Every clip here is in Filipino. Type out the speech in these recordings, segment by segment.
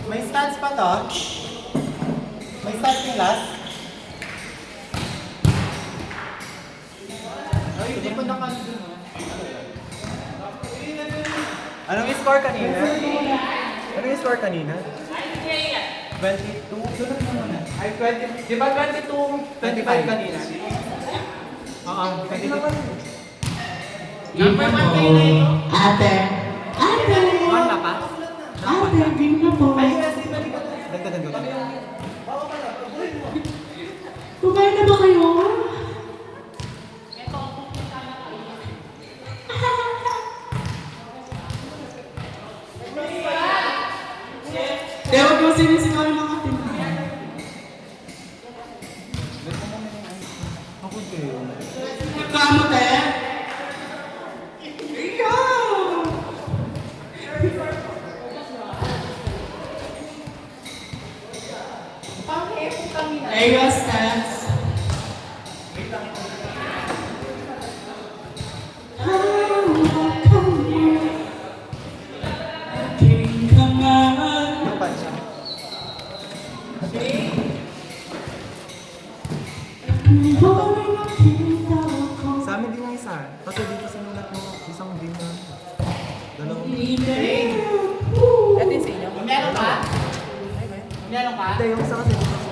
May stats pa to? May stats yung last? Ay, hindi pa nakandun. Anong score kanina? Anong score kanina? 22? Ay, 20. Di ba 22? 25 kanina? Oo, 22. Number 1 kayo na ito. Ate. Ate. One na pa? Ate, game na po. Ay, kasi balikan na. Dagdagan ko. Kumain na ba kayo? Tewag mo sinisigaw yung mga tindahan. Ako kayo. Kamot eh. Ikaw! Ayo, stats. Yung pansa. Sa amin din yung isa. Kasi dito sinulat mo isang din na. Dalawang. Ito yung sa inyo. Meron ka? Meron ka? Hindi, yung isa kasi dito sinulat mo.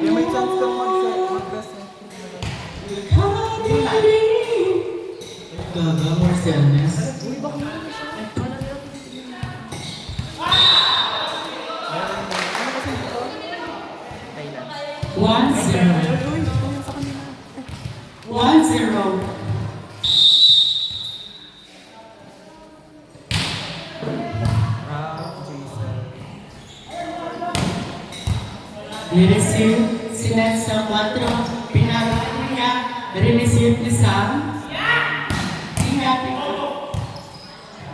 Yung may chance kang mag-best. Gaga, more sadness. One zero. 1-0. Jason. Nireceive si Ned sa 4. Pinagawa niya. Nireceive ni Sam.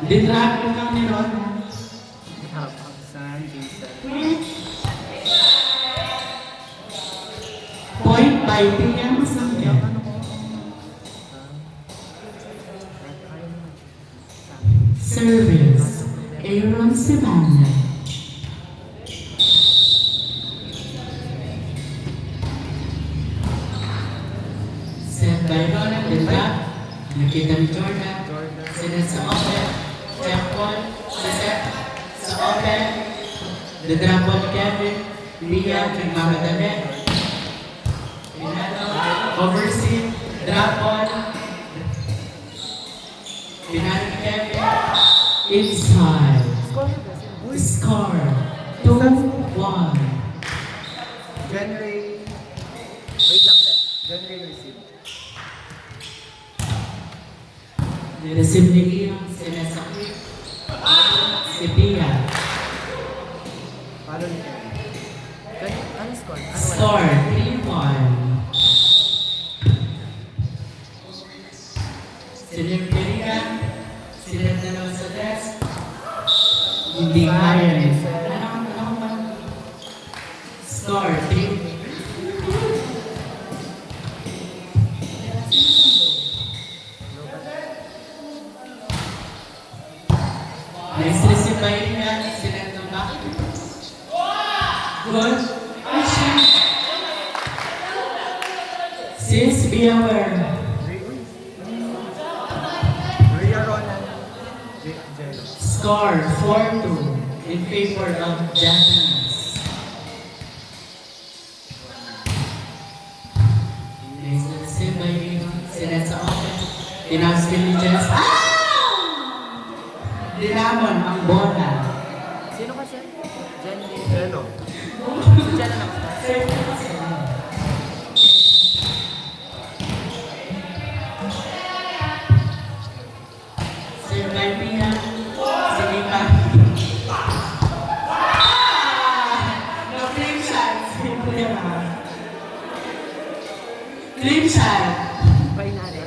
Ditract lang ni Ron. San Jason. Point by Tia Masangya. Service. Aaron Savannah. Set by Ronald Ditract. Nakita ni Jordan. Sinet sa open. Check ball. Siset sa open. Ditract ball ni Kevin. Lia nagmamadali. Overseat, drop ball. Pinali ni Kevin. Inside. Score. 2-1. January. Wait lang, sir. January receive. Nireceive ni Leon. Sinasakit. Si Pia. Paano ni Kevin? Ano score? Score. 3-1. Silip Pilihan. Silip na naman sa desk. Hindi kaya ni Score 3. Next receive by Pilihan. Silip na back. Good. Sis, be aware. Rhea Ronan. Jello. Score 4-2 in favor of Japanese. Next receive by Leon. Sinet sa open. Tinaas Philippines. Dinamon ang bola. Sino kasi? Jen. Ano? Jen na lang. Sir Valmina, Sinipa. No flip shot. Flip shot. Bay natin.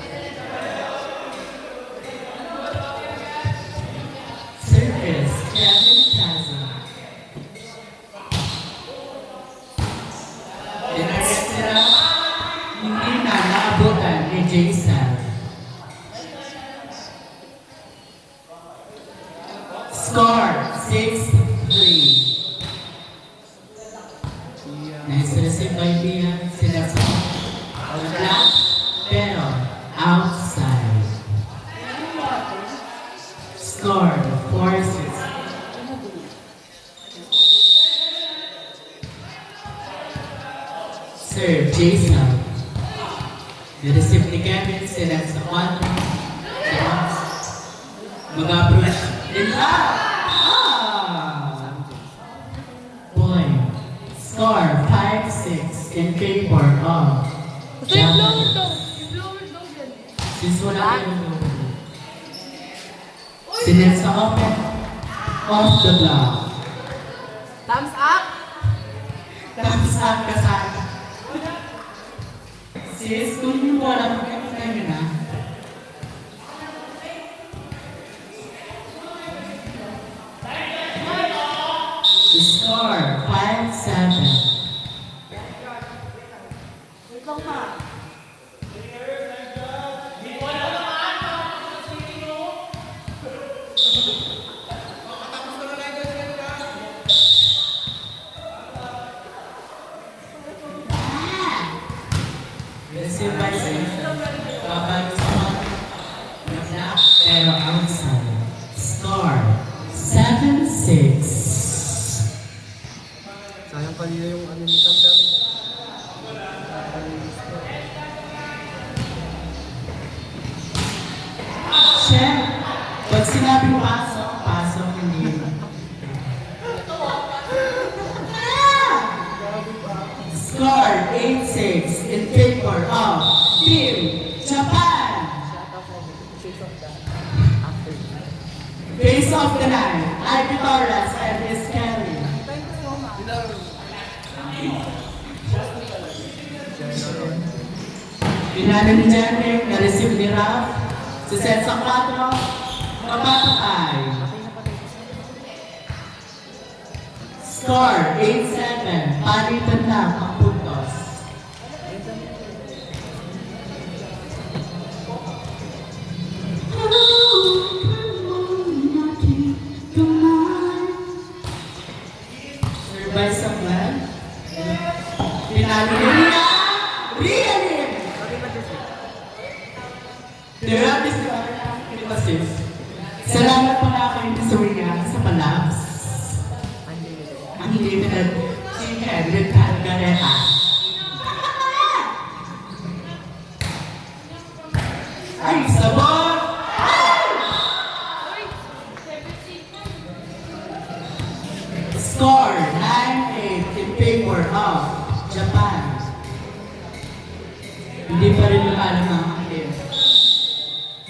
Service, Kevin Plaza. Dinaret sila, hindi na naabutan ni Jason. Score, 6-3. Nice receive by Bia. Sila sa black, pero outside. Score, 4-6. Sir Jason. Nireceive ni Kevin. Sila sa 4. Mag-approach. Nila! Point. Score, 5-6 in favor of Gusto yung blower daw. Yung blower daw yan. Since wala kayo sinet sa open, off the block. Thumbs up. Tapos ang kasama. Sis, kung wala pa kayo tayo na. Score, 5-7. Wait lang pa. Receive by Jason. Babag sa black, pero outside. Score, 7-6. Sayang kanina yung ano ni Tamdam. Chef, pag sinabing pasok, pasok hindi. Score 8-6 in favor of Team Japan. Face of the night, Ivy Torres and Miss Kelly. Pinalo ni Jenny, na-receive ni Ralph. Si set sa 4, mapatay. Score 8-7, palitan lang ang puntos. Survive sa plan. Pinalo ni Ria. Ria din! Therapist ko ang sis. Salamat po na kayo ni Soria sa palabs. Ang limited si Henry Calgareta. Ay, sabon! Score 9-8 in favor of Japan. Hindi pa rin lumalang ang team.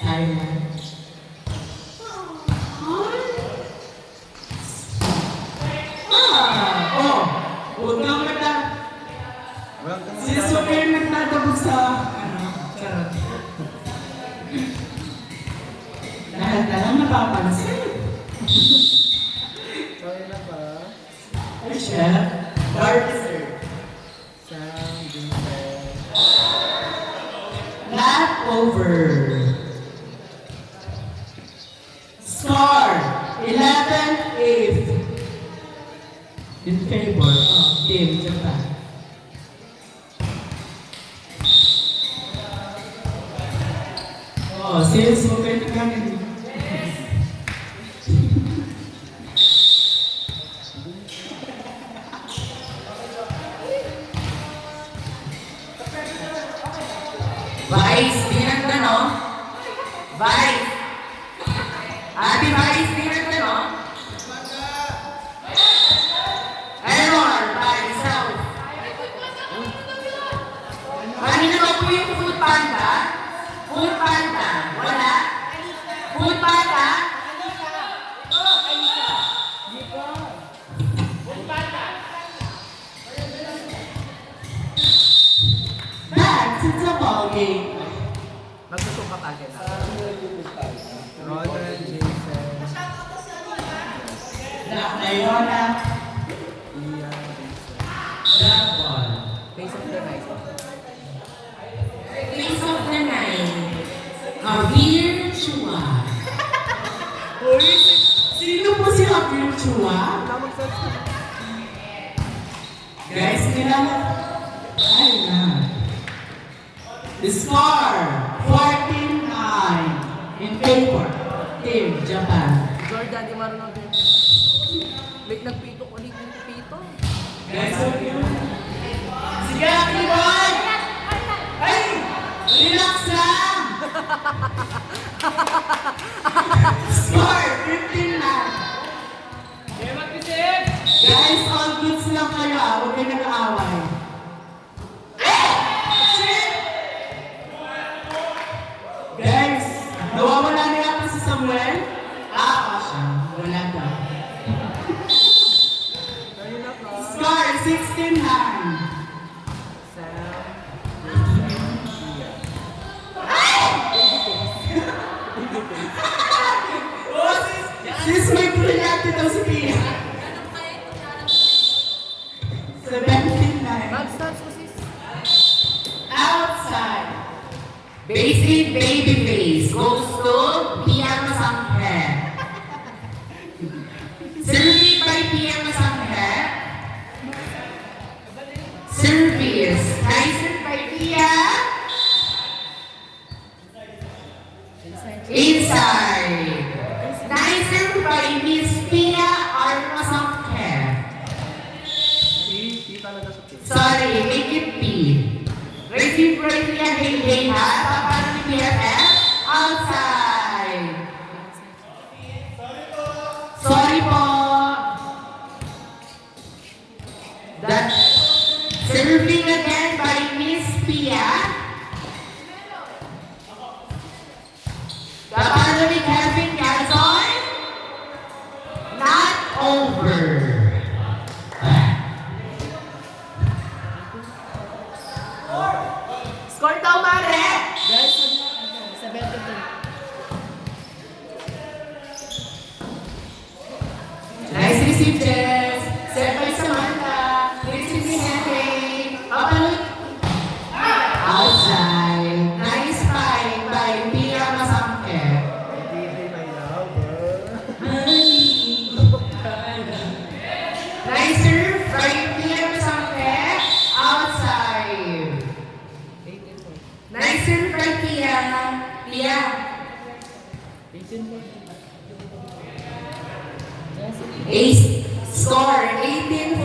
Thailand. Huwag kang si Sophie nagtatapos sa charot. Lahat na lang napapansin. Kaya na ba? Ay siya, Bartiser. Sam, Vincent. Not over. Score 11-8 in favor of Team Japan. Oh, sis, okay na kami. Vice, di nagtanong. Vice. Ate Vice, dinner ka, no? Error, by South. Kanina daw po yung Food Panda? Food Panda, wala? Food Panda? That's it's a ball game. Magsusuka ka agad. Ronald, Jason, Black Liona, Ian, Jason. Black Ball. Face of the night. Face of the night. Javier Chua. Sino po si Javier Chua? Guys, nila. Ay na. The score, 14-9 in favor. Team Japan. Jordan, di marunong din. Like nagpito ko, ulit yung pito. Guys, okay. Sige, Happy Boy! Ay! Relax lang! Score, 15-9. Guys, all goods lang kayo ah. Huwag kayo nag-aaway. Guys, nawawala na yata si Samuel? Siya. Wala daw. Score, 16-9. She's my brillante daw si Pia. 17-9. Mag-stance ko sis. Outside. Basic baby face goes to Pia Masanghe. Service by Pia Masanghe. Service. Nicer by Pia. Inside. Nicer by Miss Pia or Masanghe. P talaga sa P. Sorry, make it P. Reciprocally and hey ha. Paano ni PFF? Outside. Sorry po. That serving again by Miss Pia. Paano ni Kevin Cazon? Not over. Score daw, Mare! Guys, sa 22. Nice receive, Jess. Set by Samantha. Receive ni Henry. Papalut. Outside. Nice fight by Pia Masangke. DJ, my love. Nice serve by Pia Masangke. Outside. Nice serve by Pia. Pia. 18 po. Ace score 18-14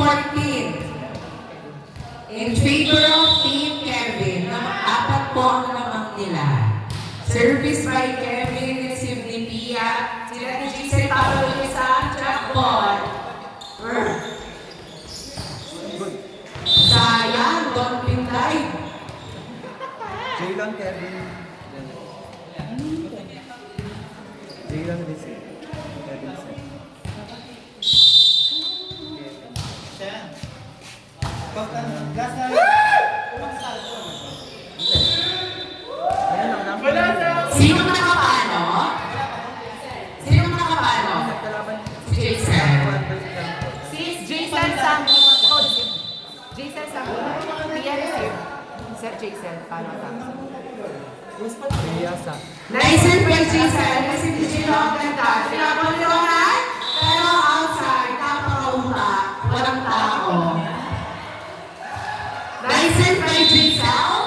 in favor of Team Kevin. Apat po ang lamang nila. Service by Kevin, receive ni Pia. Sila ni Giselle Pablo sa jackpot. Sayang, don't pintay. Jaylan, Kevin. Jaylan, receive. Kevin, set. Gas na. Ayan ang number. Sino nakapano? Sino nakapano? Kalaban. Si Jason. Si Jason Sampo. Ikaw receive. Jason Sampo. Pia receive. Sir Jason, paano tapos? Piyasa. Nice and by Jason. Kasi si Gino ang ganda. Pinapuntuhan, pero outside, napakauta. Walang tao. Nice and by Jason.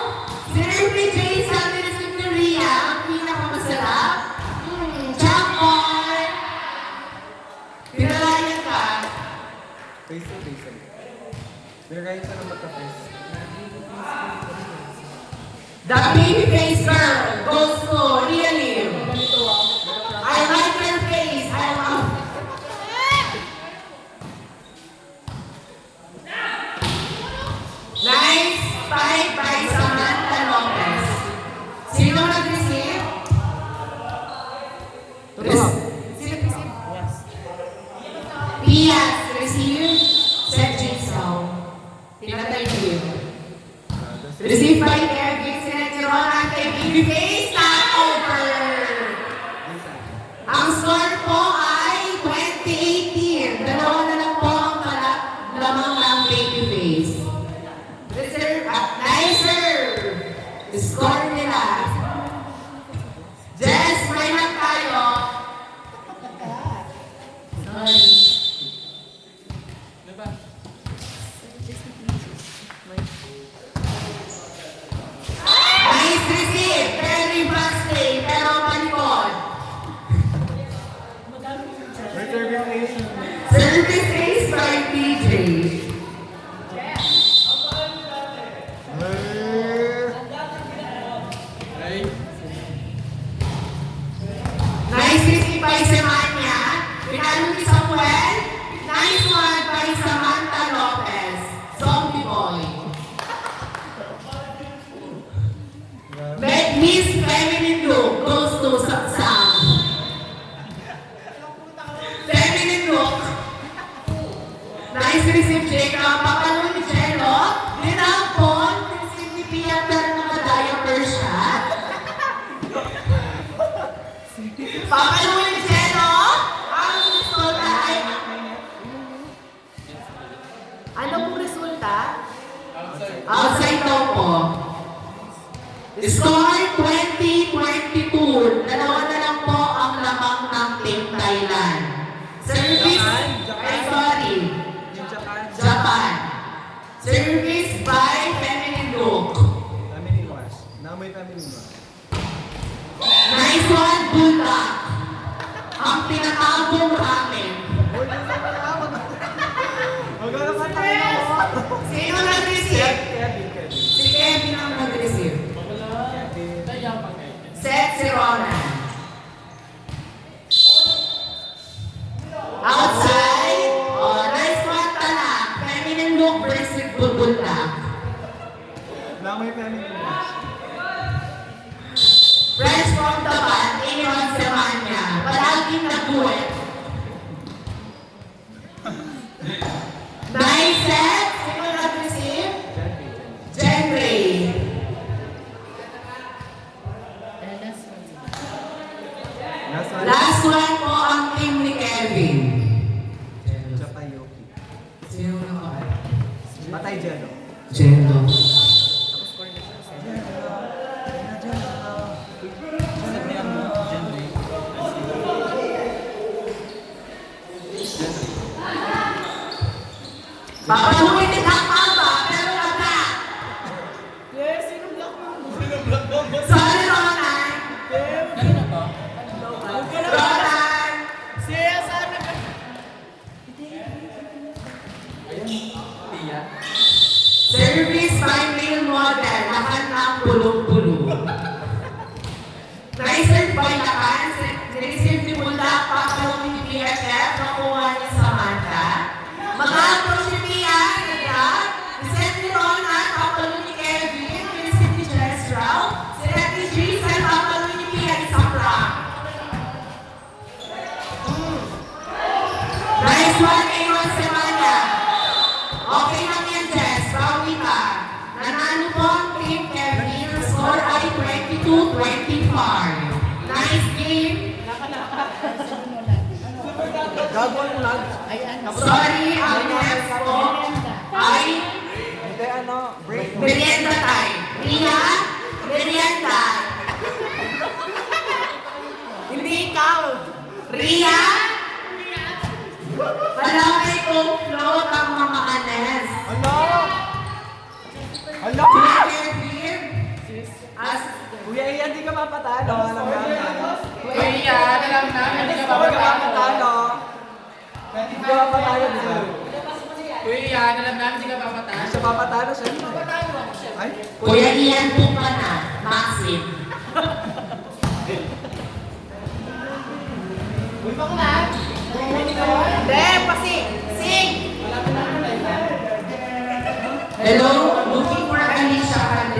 Sinabi Jason, nilisip ni Rhea, ang pinakamasarap. Jackpot! Pinalayan ka. Face to face. May right na magka-face. The baby face girl goes to Rhea Lim. Babyface stopover. Ang score po ay 2018. Dalawa na lang po ang lamang ng Babyface. Reserve at nicer. Score nila. Jess, may lang tayo. Sorry. Nice receive. Very fast play. Pero malikod. Reservation. Service ace by PJ. Nice receive by Semanya. Pinalo ni Samuel. Nice one by Samantha Lopez. Zombie boy. Miss Feminine Look goes to Sam. Feminine Look. Nice receive, Jacob. Papalo ni Jello. Dinampon. Receive ni Pia pero naka-diaper siya. Papalo ni Jello. Ang resulta ay... Ano pong resulta? Outside daw po. Score 2022. Dalawa na lang po ang lamang ng Team Thailand. Service, ay sorry, Japan. Service by Feminine Look. Family wash. Namoy family wash. Nice one, good luck. Ang tinatawag ramen. Magkano ka tayo? Sino nag-receive? Kevin. Si Kevin ang nag-receive. Set si Ronan. Outside. Oh, nice one talak. Feminine Look versus Bulbulak. Namoy family wash. Fresh from the band, iniwan si Manya. Palaging nag-duet. Nice set. Sino nag-receive? Jen Ray. Last one po ang team ni Kevin. Japayoki. Sino na ba? Matay Jello. Jello. Papaluin ni Kakaba, pero wala. Yes, sino block mo? Sorry, Ronan. Ronan. Siya, sana ka. Service by male model. Lahat ng pulong-pulong. Nicer by lakan. Receive ni Mula, papaluin ni BFF. Nakuha ni Samantha. Mag-approach ni Pia. Receive ni Ronan. Papaluin ni Kevin. Receive ni Jess Rao. Si Letty Jason. Papaluin ni Pia. Isang prank. Nice one, Aaron Semanya. Okay lang yan, Jess. Bawi ka. Nanalo po ang team Kevin. Ang score ay 22-25. Nice game. Gagawin lang. Sorry, ang next po ay Hindi break. merienda time. Ria, merienda. Hindi ikaw. Ria, malaki kong float ang mga anes. Hala! Kuya Kevin, as Kuya Ian, di ka mapatalo. Alam namin. Kuya, alam namin, hindi ka Huwag ka mapatalo. Hindi ka mapatalo, di ba? Kuya, alam namin, hindi ka papatalo. Hindi siya mapatalo, siya. Ay? Kuya Ian po ka na, Maxim. Hindi, pasing. Sing. Hello,